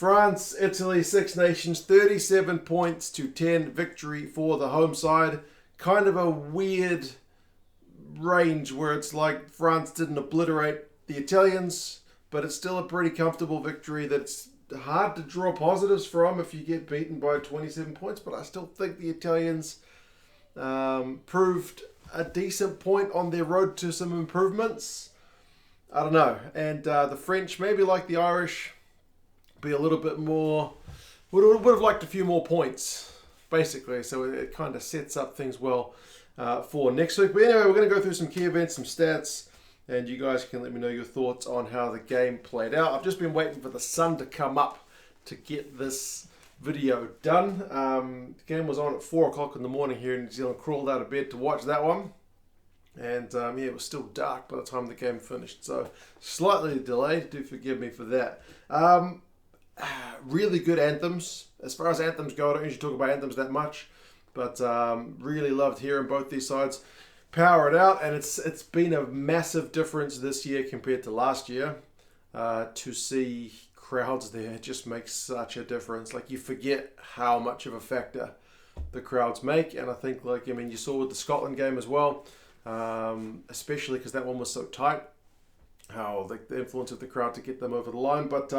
France, Italy, Six Nations, 37 points to 10 victory for the home side. Kind of a weird range where it's like France didn't obliterate the Italians, but it's still a pretty comfortable victory that's hard to draw positives from if you get beaten by 27 points. But I still think the Italians proved a decent point on their road to some improvements. I don't know. And the French, maybe like the Irish, be a little bit more, would have liked a few more points, basically. So it kind of sets up things well for next week. But anyway, we're going to go through some key events, some stats, and you guys can let me know your thoughts on how the game played out. I've just been waiting for the sun to come up to get this video done. The game was on at 4 o'clock in the morning here in New Zealand. Crawled out of bed to watch that one. And yeah, it was still dark by the time the game finished. So slightly delayed. Do forgive me for that. Really good anthems. As far as anthems go, I don't usually talk about anthems that much. But really loved hearing both these sides power it out. And it's been a massive difference this year compared to last year. To see crowds there just makes such a difference. Like, you forget how much of a factor the crowds make. And I think, you saw with the Scotland game as well. Especially because that one was so tight, how the influence of the crowd to get them over the line. But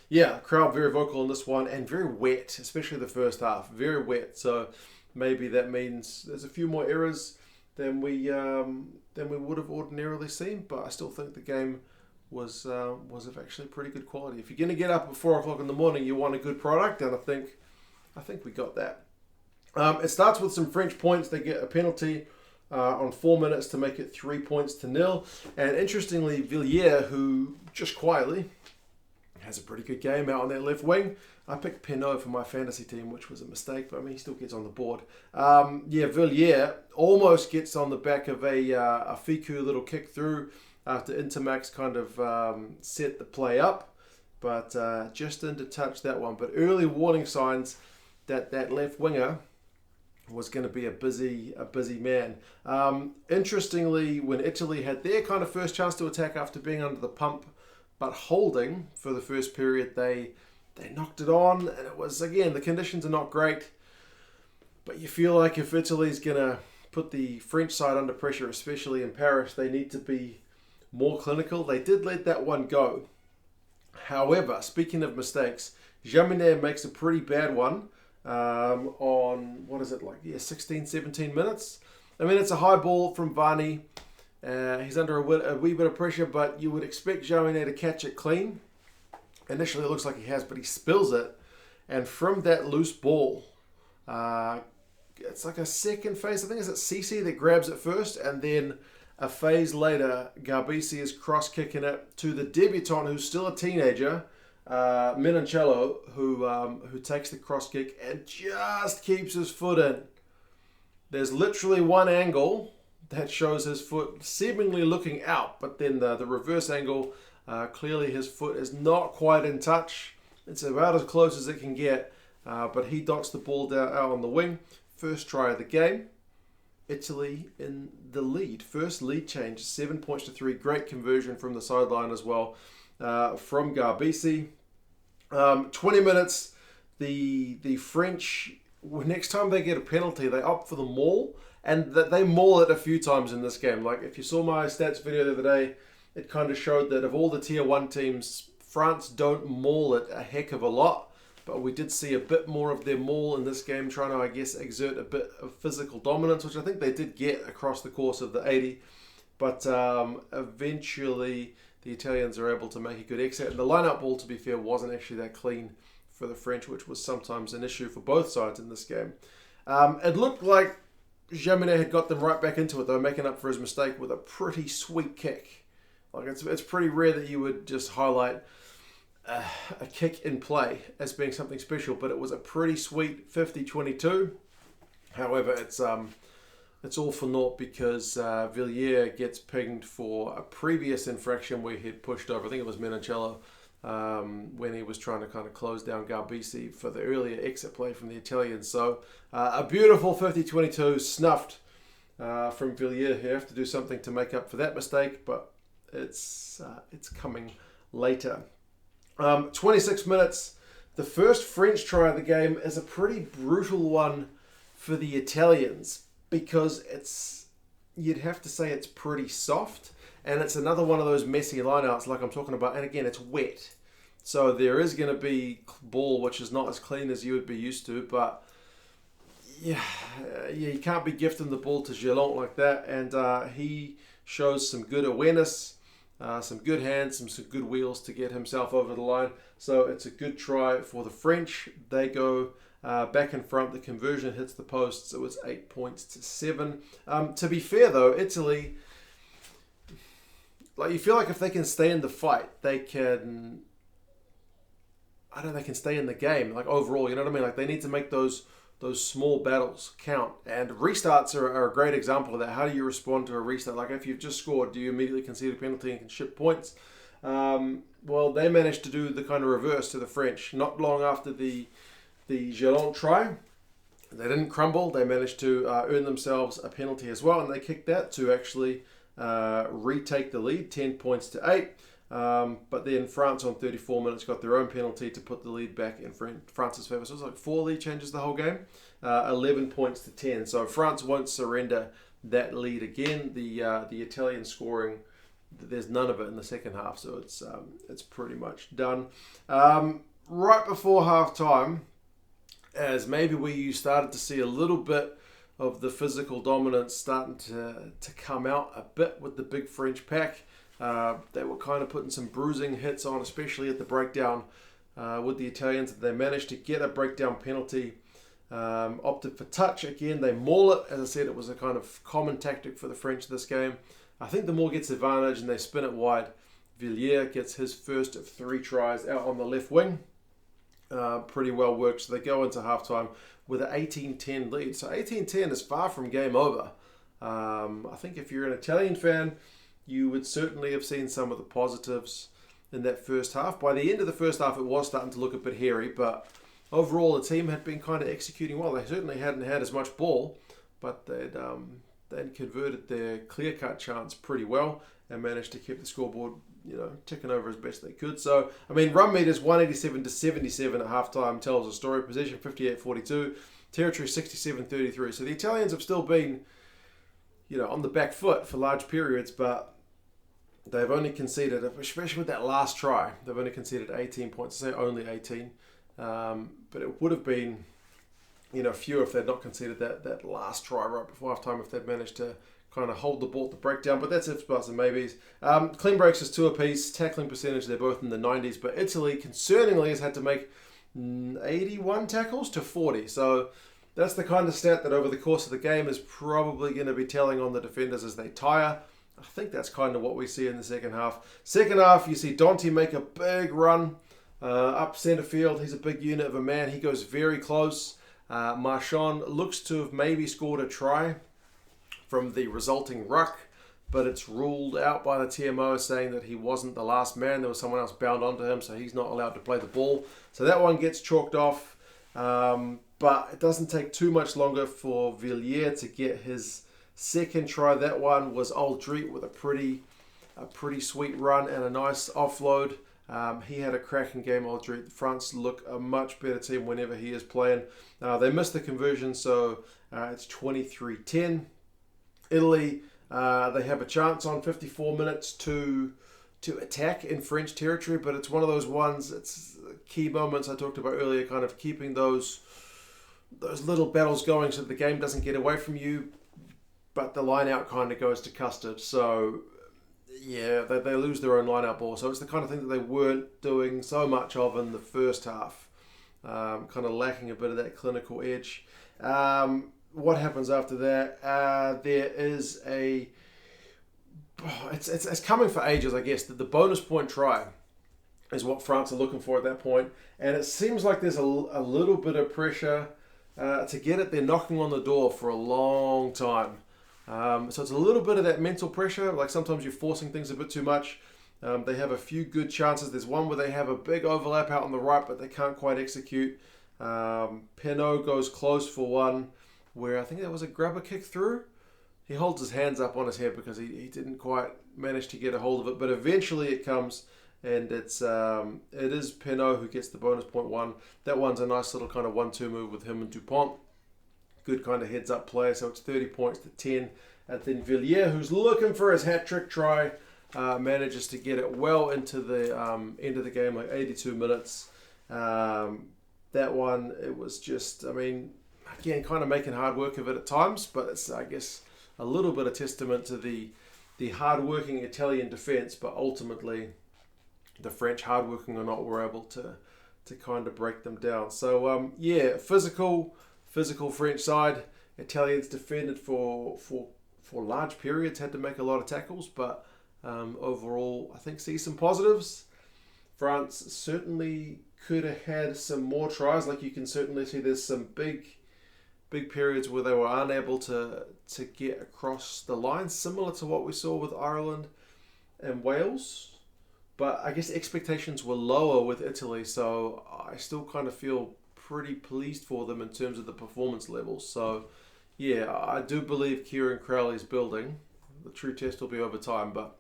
yeah, crowd very vocal in this one and very wet, especially the first half, very wet. So maybe that means there's a few more errors than we would have ordinarily seen. But I still think the game was of actually pretty good quality. If you're going to get up at 4 o'clock in the morning, you want a good product, and I think we got that. It starts with some French points. They get a penalty on 4 minutes to make it 3 points to 0. And interestingly, Vilière, who just quietly has a pretty good game out on that left wing. I picked Penaud for my fantasy team, which was a mistake, but he still gets on the board. Vilière almost gets on the back of a Fickou little kick through after Ntamack kind of set the play up, but just didn't touch that one. But early warning signs that left winger was going to be a busy man. Interestingly, when Italy had their kind of first chance to attack after being under the pump, but holding for the first period, they knocked it on, and it was, again, the conditions are not great, but you feel like if Italy's going to put the French side under pressure, especially in Paris, they need to be more clinical. They did let that one go. However, speaking of mistakes, Jaminet makes a pretty bad one on, 16, 17 minutes. It's a high ball from Varney. He's under a wee bit of pressure, but you would expect Jaminet to catch it clean. Initially, it looks like he has, but he spills it. And from that loose ball, it's like a second phase. I think it's Cici that grabs it first, and then a phase later, Gabin is cross-kicking it to the debutant, who's still a teenager, Menoncello, who takes the cross kick and just keeps his foot in. There's literally one angle that shows his foot seemingly looking out, but then the reverse angle, clearly his foot is not quite in touch. It's about as close as it can get, but he docks the ball down out on the wing. First try of the game. Italy in the lead. First lead change, 7 points to 3. Great conversion from the sideline as well from Gabin. 20 minutes, the French, next time they get a penalty, they opt for the maul, and they maul it a few times in this game. Like, if you saw my stats video the other day, it kind of showed that of all the tier 1 teams, France don't maul it a heck of a lot, but we did see a bit more of their maul in this game, trying to, I guess, exert a bit of physical dominance, which I think they did get across the course of the 80. But eventually, the Italians are able to make a good exit. And the line-up ball, to be fair, wasn't actually that clean for the French, which was sometimes an issue for both sides in this game. It looked like Jaminet had got them right back into it, though, making up for his mistake with a pretty sweet kick. Like, it's pretty rare that you would just highlight a kick in play as being something special, but it was a pretty sweet 50-22. However, it's all for naught because Vilière gets pinged for a previous infraction where he'd pushed over, I think it was Menoncello, when he was trying to kind of close down Gabin for the earlier exit play from the Italians. So a beautiful 50-22 snuffed from Vilière. He have to do something to make up for that mistake, but it's coming later. 26 minutes, the first French try of the game is a pretty brutal one for the Italians because you'd have to say it's pretty soft, and it's another one of those messy lineouts like I'm talking about, and again, it's wet. So there is going to be ball which is not as clean as you would be used to, but yeah, you can't be gifting the ball to Jelonch like that, and he shows some good awareness, some good hands, some good wheels to get himself over the line. So it's a good try for the French. They go back in front. The conversion hits the posts. It was 8 points to 7. To be fair though, Italy, like, you feel like if they can stay in the fight, they can. I don't know, they can stay in the game. Like overall, you know what I mean? Like they need to make those small battles count. And restarts are a great example of that. How do you respond to a restart? Like if you've just scored, do you immediately concede a penalty and can ship points? Well, they managed to do the kind of reverse to the French. Not long after the Jelonch try, they didn't crumble. They managed to earn themselves a penalty as well, and they kicked that to actually retake the lead, 10 points to 8. But then France on 34 minutes got their own penalty to put the lead back in France's favour. So it was like 4 lead changes the whole game, 11 points to 10. So France won't surrender that lead again. The Italian scoring, there's none of it in the second half, so it's pretty much done. Right before half time, as maybe you started to see a little bit of the physical dominance starting to come out a bit with the big French pack. They were kind of putting some bruising hits on, especially at the breakdown with the Italians. They managed to get a breakdown penalty, opted for touch again. They maul it. As I said, it was a kind of common tactic for the French this game. I think the maul gets advantage and they spin it wide. Vilière gets his first of 3 tries out on the left wing. Pretty well worked. So they go into halftime with an 18-10 lead. So 18-10 is far from game over. I think if you're an Italian fan, you would certainly have seen some of the positives in that first half. By the end of the first half, it was starting to look a bit hairy, but overall the team had been kind of executing well. They certainly hadn't had as much ball, but they'd converted their clear-cut chance pretty well and managed to keep the scoreboard, ticking over as best they could. So, I mean, run meters 187 to 77 at halftime tells a story. Possession 58-42, territory 67-33. So the Italians have still been, on the back foot for large periods, but they've only conceded, especially with that last try, they've only conceded 18 points. I say only 18, but it would have been, fewer if they'd not conceded that last try right before half time, if they'd managed to kind of hold the ball at the breakdown. But that's ifs, buts and maybes. Clean breaks is 2 apiece. Tackling percentage, they're both in the 90s, but Italy, concerningly, has had to make 81 tackles to 40. So that's the kind of stat that over the course of the game is probably going to be telling on the defenders as they tire. I think that's kind of what we see in the second half. Second half, you see Danty make a big run up centre field. He's a big unit of a man. He goes very close. Marchand looks to have maybe scored a try from the resulting ruck, but it's ruled out by the TMO saying that he wasn't the last man. There was someone else bound onto him, so he's not allowed to play the ball. So that one gets chalked off. But it doesn't take too much longer for Vilière to get his second try. That one was Alldritt with a pretty sweet run and a nice offload. He had a cracking game, Alldritt. France look a much better team whenever he is playing. They missed the conversion, so it's 23-10. Italy, they have a chance on 54 minutes to attack in French territory, but it's one of those ones, it's key moments I talked about earlier, kind of keeping those little battles going so that the game doesn't get away from you, but the line out kind of goes to custard. So yeah, they lose their own line out ball. So it's the kind of thing that they weren't doing so much of in the first half, kind of lacking a bit of that clinical edge. What happens after that? There is it's coming for ages, I guess. The bonus point try is what France are looking for at that point, and it seems like there's a little bit of pressure to get it. They're knocking on the door for a long time, so it's a little bit of that mental pressure. Like sometimes you're forcing things a bit too much. They have a few good chances. There's one where they have a big overlap out on the right, but they can't quite execute. Penaud goes close for one, where I think that was a grubber kick through. He holds his hands up on his head because he didn't quite manage to get a hold of it, but eventually it comes and it is Penaud who gets the bonus point 1. That one's a nice little kind of 1-2 move with him and Dupont. Good kind of heads up play, so it's 30 points to 10. And then Vilière, who's looking for his hat-trick try, manages to get it well into the end of the game, like 82 minutes. That one, it was just, I mean, again, kind of making hard work of it at times, but it's, I guess, a little bit of testament to the hard-working Italian defence, but ultimately the French, hard-working or not, were able to kind of break them down. So, yeah, physical French side. Italians defended for large periods, had to make a lot of tackles, but overall, I think see some positives. France certainly could have had some more tries. Like you can certainly see there's some big periods where they were unable to get across the line, similar to what we saw with Ireland and Wales. But I guess expectations were lower with Italy, so I still kind of feel pretty pleased for them in terms of the performance levels. So, yeah, I do believe Kieran Crowley's building. The true test will be over time, but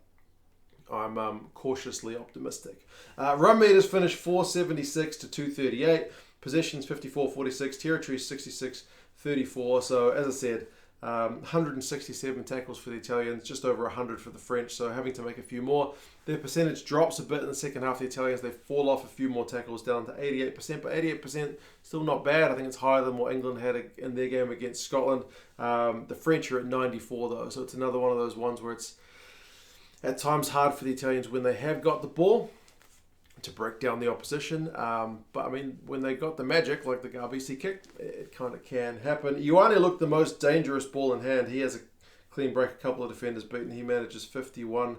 I'm cautiously optimistic. Run meters finished 476 to 238. Possessions 54-46. Territory 66-34. So, as I said, 167 tackles for the Italians, just over 100 for the French, so having to make a few more. Their percentage drops a bit in the second half. The Italians, they fall off a few more tackles down to 88%, but 88% still not bad. I think it's higher than what England had in their game against Scotland. The French are at 94 though, so it's another one of those ones where it's at times hard for the Italians when they have got the ball to break down the opposition. But I mean, when they got the magic, like the Gabin kick, it kind of can happen. Uini looked the most dangerous ball in hand. He has a clean break, a couple of defenders beaten. He manages 51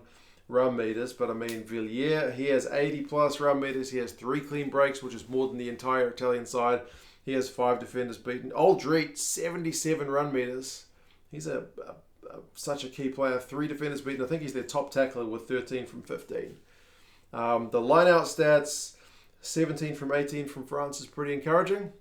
run meters. But I mean, Vilière, he has 80 plus run meters. He has 3 clean breaks, which is more than the entire Italian side. He has 5 defenders beaten. Alldritt, 77 run meters. He's such a key player. 3 defenders beaten. I think he's their top tackler with 13 from 15. The line-out stats, 17 from 18 from France is pretty encouraging,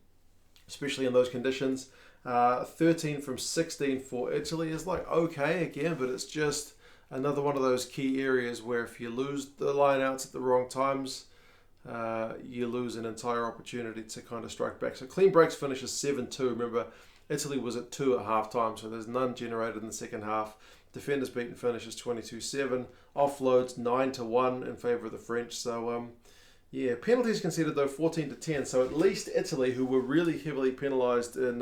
especially in those conditions. 13 from 16 for Italy is like okay again, but it's just another one of those key areas where if you lose the line-outs at the wrong times, you lose an entire opportunity to kind of strike back. So clean breaks finishes 7-2. Remember, Italy was at 2 at half-time, so there's none generated in the second half. Defenders beaten finishes 22-7. Offloads 9-1 in favour of the French. So, yeah, penalties conceded though 14-10. So at least Italy, who were really heavily penalised in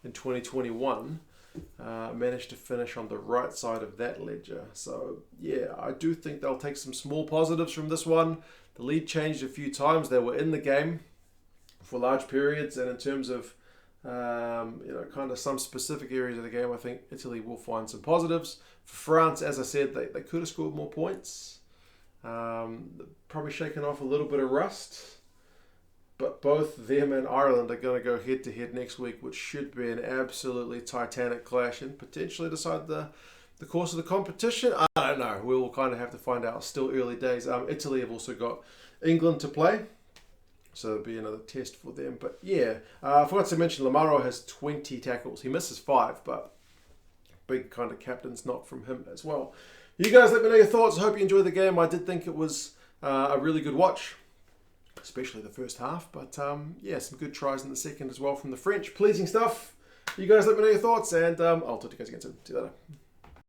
2021, managed to finish on the right side of that ledger. So, yeah, I do think they'll take some small positives from this one. The lead changed a few times. They were in the game for large periods, and in terms of kind of some specific areas of the game, I think Italy will find some positives. For France, as I said, they could have scored more points. Probably shaken off a little bit of rust. But both them and Ireland are going to go head-to-head next week, which should be an absolutely titanic clash and potentially decide the course of the competition. I don't know. We'll kind of have to find out. Still early days. Italy have also got England to play. So there'll be another test for them. But yeah, I forgot to mention Lamaro has 20 tackles. He misses 5, but big kind of captain's knock from him as well. You guys let me know your thoughts. I hope you enjoyed the game. I did think it was a really good watch, especially the first half. But yeah, some good tries in the second as well from the French. Pleasing stuff. You guys let me know your thoughts, and I'll talk to you guys again soon. See you later.